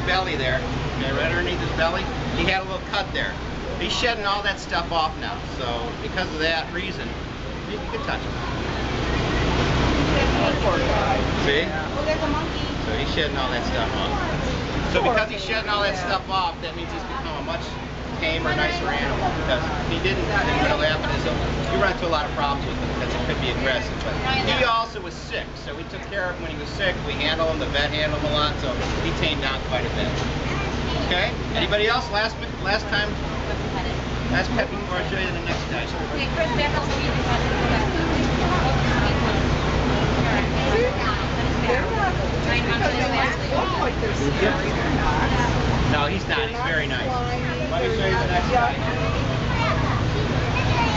belly there, okay, right underneath his belly, he had a little cut there. He's shedding all that stuff off now, so because of that reason, you can touch him. See? Oh, there's a monkey. So he's shedding all that stuff off. So because he's shedding all that stuff off, that means he's become a much tamer, nicer animal. Because if he didn't, then what'll happen is you run into a lot of problems with him because he could be aggressive. But he also was sick, so we took care of him when he was sick. We handled him, the vet handled him a lot, so he tamed down quite a bit. Okay? Anybody else? Last time? Last pet before I show you the next guy. Okay, Chris, back up so you can touch it. No, he's not. He's very nice. Let me show you the next guy.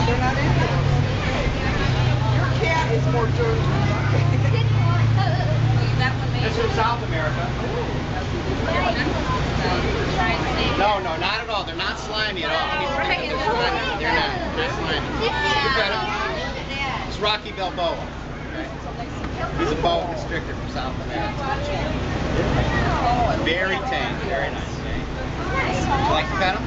They're not into them. Your cat is more dirty. This is from South America. No, not at all. They're not slimy at all. People think that they're slimy. They're not. They're slimy. Look at him. It's Rocky Balboa. Okay. He's a boa constrictor from South America. Very tame, very nice. Would you like to pet him?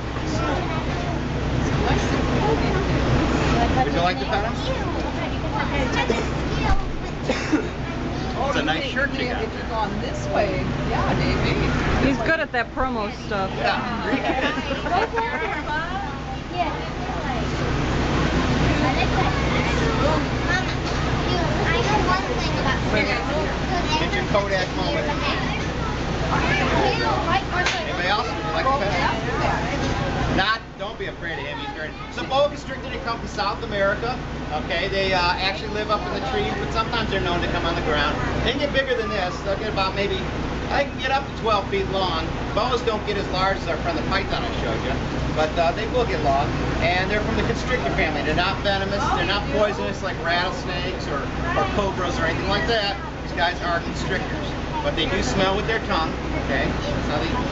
Would you like to pet him? It's a nice shirt you got. If you've gone this way, yeah, maybe. He's good at that promo stuff. Yeah. Get your Kodak moment. Anybody else? Would you like to pet him? Not. Don't be afraid of him. He's very. So boa constrictor, they come from South America. Okay, they actually live up in the trees, but sometimes they're known to come on the ground. They can get bigger than this. They'll get about maybe. I can get up to 12 feet long. Boas don't get as large as our friend the python I showed you, but they will get long. And they're from the constrictor family. They're not venomous. They're not poisonous like rattlesnakes or cobras or anything like that. These guys are constrictors, but they do smell with their tongue. Okay,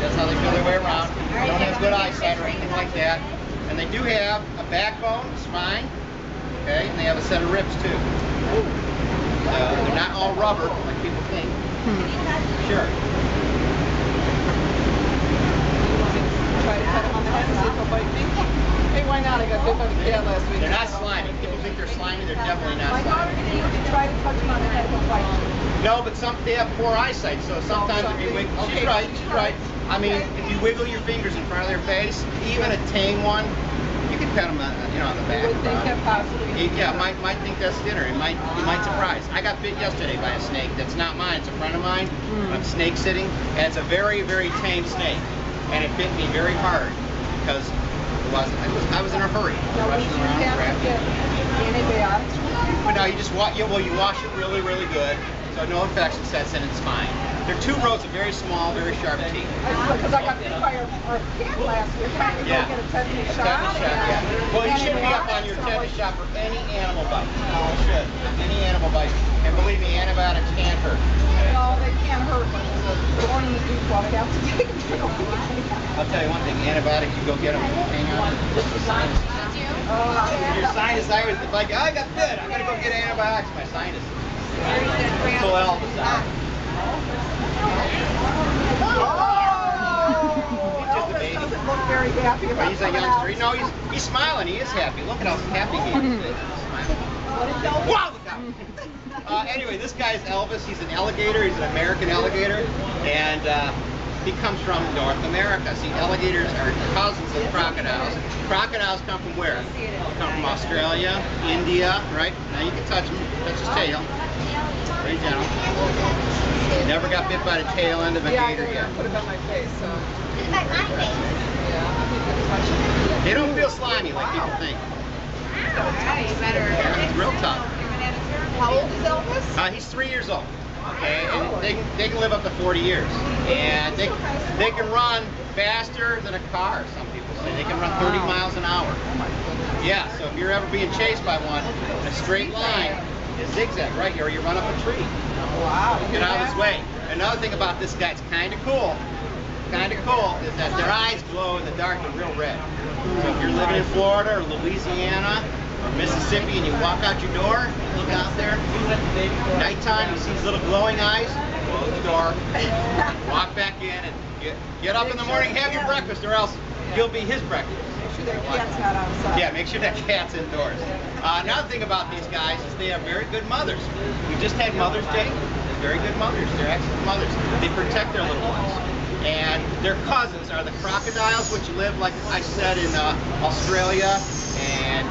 that's how they feel their way around. They don't have good eyesight or anything like that. And they do have a backbone, spine. Okay, and they have a set of ribs too. So they're not all rubber like people think. Sure. Try to cut him on the head and see if he'll bite me. Hey, why not? I got bit by the cat last week. They're not slimy. People think they're slimy. They're definitely not My daughter slimy. said you try to touch him on the head, he'll bite you. No, but they have poor eyesight, so sometimes if you wiggle, she's right. I mean, if you wiggle your fingers in front of their face, even a tame one, you can pet them, on the back. You would think that possibly. Yeah, might think that's dinner. You might surprise. I got bit yesterday by a snake. That's not mine. It's a friend of mine. I'm snake sitting, and it's a very, very tame snake, and it bit me very hard because I was in a hurry, rushing around, grabbing. Antibiotics. But no, you just wash it really, really good, so no infection sets in. It's fine. There are 2 rows of very small, very sharp teeth. Because I got bit by our cat last week. Trying to go get a tetanus shot. Yeah. Well, you should be up on your tetanus shot for any animal bite. You should. Any animal bite. And believe me, antibiotics can't hurt. No, they can't hurt. The one in the deep water, I have to take them. I'll tell you one thing. Antibiotics, you go get them. Hang on. Your sinus, if I got bit, I gotta go get antibiotics. My sinus. Pull Elvis out. He's just a baby. Doesn't look very happy about He's a youngster. No, he's smiling. He is happy. Look at how happy he is. He's smiling. Wow, look out. Anyway, this guy's Elvis. He's an alligator. He's an American alligator, and he comes from North America. See, alligators are cousins of crocodiles. Crocodiles come from where? They come from Australia, India, right? Now you can touch him. Touch his tail. Very gentle. He never got bit by the tail end of a gator yet. Put it on my face, so. They don't feel slimy like people think. Yeah, it's real tough. How old is Elvis? He's 3 years old. Okay, and they can live up to 40 years, and they can run faster than a car. Some people say they can run 30 miles an hour. Yeah, so if you're ever being chased by one in a straight line, you zigzag right here, or you run up a tree. Wow. Get out of his way. Another thing about this guy, it's kind of cool. Is that their eyes glow in the dark and real red. So if you're living in Florida or Louisiana or Mississippi and you walk out your door, you look out there, nighttime, you see these little glowing eyes, close the door, walk back in, and Get up in the morning, have your breakfast, or else you'll be his breakfast. Make sure that cat's not outside. Yeah, make sure that cat's indoors. Another thing about these guys is they are very good mothers. We just had Mother's Day. They're very good mothers. They're excellent mothers. They protect their little ones. And their cousins are the crocodiles, which live, like I said, in Australia, and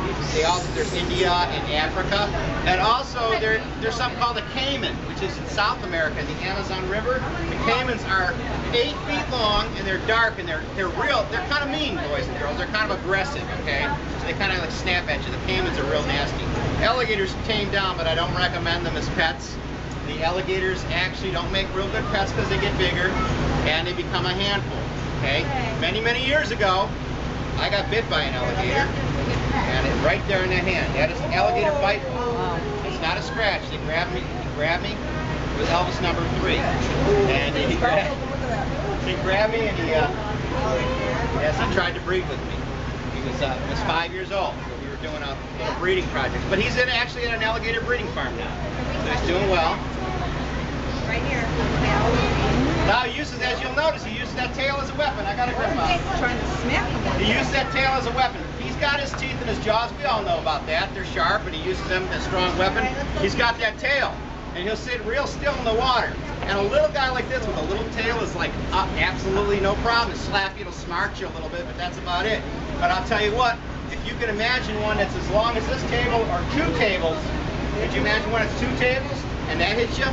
there's India and Africa. And also there's something called the caiman, which is in South America, the Amazon River. The caimans are 8 feet long, and they're dark, and they're kind of mean, boys and girls. They're kind of aggressive, okay? So they kind of like snap at you. The caimans are real nasty. Alligators tame down, but I don't recommend them as pets. The alligators actually don't make real good pets because they get bigger and they become a handful, okay? Many, many years ago, I got bit by an alligator, and it's right there in the hand. That is an alligator bite wound. It's not a scratch. He grabbed me with Elvis #3. And he grabbed me and he tried to breed with me. He was 5 years old. So we were doing a little breeding project. But he's actually at an alligator breeding farm now. So he's doing well. Right here. Now he uses, as you'll notice, he uses that tail as a weapon. I got a grip on it. Trying to smack him. He uses that tail as a weapon. He's got his teeth in his jaws. We all know about that. They're sharp, and he uses them as a strong weapon. He's got that tail, and he'll sit real still in the water. And a little guy like this with a little tail is like absolutely no problem. It'll slap you, it'll smart you a little bit, but that's about it. But I'll tell you what, if you can imagine one that's as long as this table or 2 tables, could you imagine one that's 2 tables and that hits you?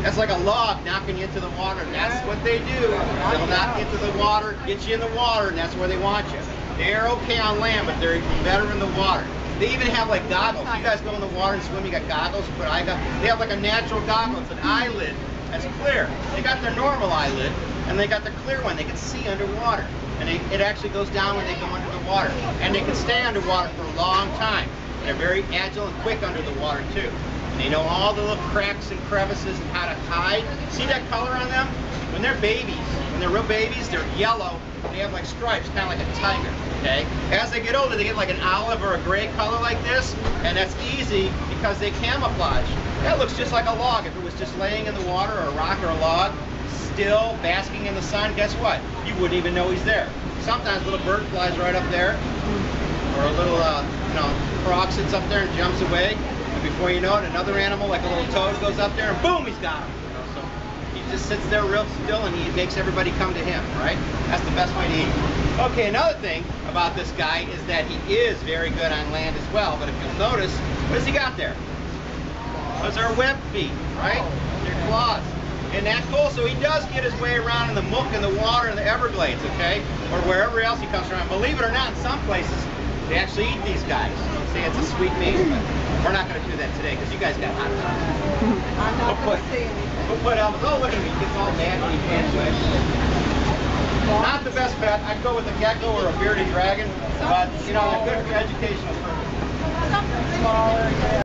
That's like a log knocking you into the water. And that's what they do. They'll knock you into the water, get you in the water, and that's where they want you. They're okay on land, but they're better in the water. They even have like goggles. You guys go in the water and swim, you got goggles, they have like a natural goggle. It's an eyelid that's clear. They got their normal eyelid, and they got the clear one. They can see underwater. And it actually goes down when they go under the water. And they can stay underwater for a long time. They're very agile and quick under the water too. And they know all the little cracks and crevices and how to hide. See that color on them? When they're babies, when they're real babies, they're yellow. They have like stripes, kind of like a tiger, okay? As they get older, they get like an olive or a gray color like this, and that's easy because they camouflage. That looks just like a log. If it was just laying in the water, or a rock or a log, still basking in the sun, guess what? You wouldn't even know he's there. Sometimes a little bird flies right up there, or a little frog sits up there and jumps away, and before you know it, another animal like a little toad goes up there and boom, he's got him. So he just sits there real still and he makes everybody come to him, right? That's the best way to eat. Okay, another thing about this guy is that he is very good on land as well, but if you'll notice, what has he got there? Those are web feet, right? They're claws. Isn't that cool? So he does get his way around in the muck and the water and the Everglades, okay? Or wherever else he comes from. Believe it or not, in some places, they actually eat these guys. Say it's a sweet meat, but we're not going to do that today because you guys got hot dogs. I'm not going to say anything. We'll put Elvis. Oh, look at him. He gets all mad when he can't swim. Not the best pet. I'd go with a gecko or a bearded dragon, but, you know, they're good for educational purposes. Smaller, yeah.